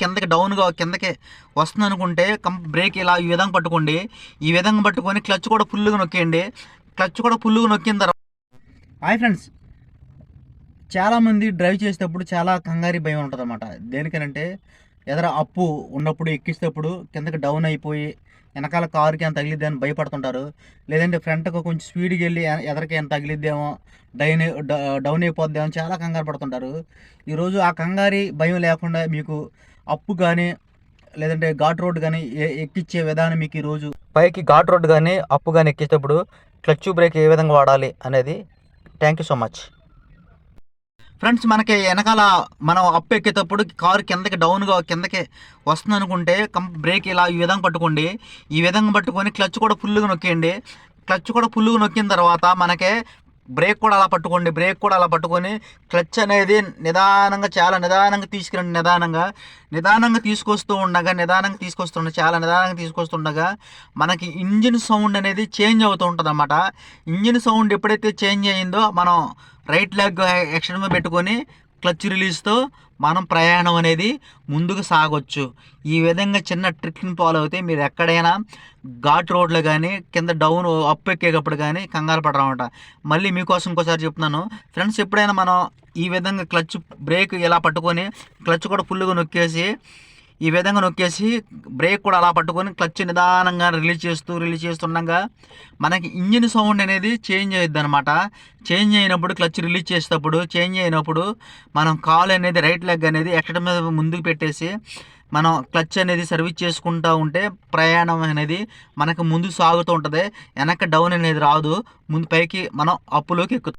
కిందకి డౌన్గా కిందకి వస్తుంది అనుకుంటే బ్రేక్ ఇలా ఈ విధంగా పట్టుకోండి. ఈ విధంగా పట్టుకొని క్లచ్ కూడా ఫుల్గా నొక్కేయండి. క్లచ్ కూడా ఫుల్గా నొక్కిన తర్వాత హాయ్ ఫ్రెండ్స్, చాలామంది డ్రైవ్ చేసేటప్పుడు చాలా కంగారు భయం ఉంటుంది అన్నమాట. దేనికనంటే ఎదర అప్పు ఉన్నప్పుడు ఎక్కిస్తేప్పుడు కిందకి డౌన్ అయిపోయి వెనకాల కారుకి ఎంత తగిలిద్ది అని భయపడుతుంటారు. లేదంటే ఫ్రంట్కి కొంచెం స్పీడ్కి వెళ్ళి ఎదరికి ఎంత తగిలిద్దేమో, డైన్ డౌన్ అయిపోద్దేమో చాలా కంగారు పడుతుంటారు. ఈరోజు ఆ కంగారి భయం లేకుండా మీకు అప్పు కానీ లేదంటే ఘాట్ రోడ్ కానీ ఎక్కించే విధానం మీకు ఈరోజు పైకి ఘాట్ రోడ్ కానీ అప్పు కానీ ఎక్కించేటప్పుడు క్లచ్ బ్రేక్ ఏ విధంగా వాడాలి అనేది. Thank you so much friends. మనకి వెనకాల మనం అప్పు ఎక్కేటప్పుడు కారు కిందకి వస్తుంది అనుకుంటే బ్రేక్ ఇలా ఈ విధంగా పట్టుకోండి. ఈ విధంగా పట్టుకొని క్లచ్ కూడా ఫుల్గా నొక్కేయండి. క్లచ్ కూడా ఫుల్గా నొక్కిన తర్వాత మనకే బ్రేక్ కూడా అలా పట్టుకోండి. బ్రేక్ కూడా అలా పట్టుకొని క్లచ్ అనేది నిదానంగా చాలా నిదానంగా తీసుకురండి. నిదానంగా తీసుకొస్తుండగా మనకి ఇంజిన్ సౌండ్ అనేది చేంజ్ అవుతూ ఉంటుంది అన్నమాట. ఇంజిన్ సౌండ్ ఎప్పుడైతే చేంజ్ అయ్యిందో మనం రైట్ లెగ్ ఎక్స్టెండ్ పెట్టుకొని క్లచ్ రిలీజ్తో మనం ప్రయాణం అనేది ముందుకు సాగొచ్చు. ఈ విధంగా చిన్న ట్రిక్ని ఫాలో అయితే మీరు ఎక్కడైనా ఘాట్ రోడ్లో కానీ కింద డౌన్ అప్ ఎక్కేటప్పుడు కానీ కంగారు పడరన్నమాట. మళ్ళీ మీకోసం ఇంకోసారి చెప్తున్నాను ఫ్రెండ్స్, ఎప్పుడైనా మనం ఈ విధంగా క్లచ్ బ్రేక్ ఇలా పట్టుకొని క్లచ్ కూడా ఫుల్గా నొక్కేసి ఈ విధంగా నొక్కేసి బ్రేక్ కూడా అలా పట్టుకొని క్లచ్ నిదానంగా రిలీజ్ చేస్తుండగా మనకి ఇంజిన్ సౌండ్ అనేది చేంజ్ అయ్యిద్ది అనమాట. చేంజ్ అయినప్పుడు క్లచ్ రిలీజ్ చేసేటప్పుడు మనం కాల్ అనేది రైట్ లెగ్ అనేది ఎక్కడ మీద ముందుకు పెట్టేసి మనం క్లచ్ అనేది సర్వీస్ చేసుకుంటూ ఉంటే ప్రయాణం అనేది మనకు ముందుకు సాగుతూ ఉంటుంది. వెనక డౌన్ అనేది రాదు, ముందు పైకి మనం అప్పులోకి ఎక్కుతాం.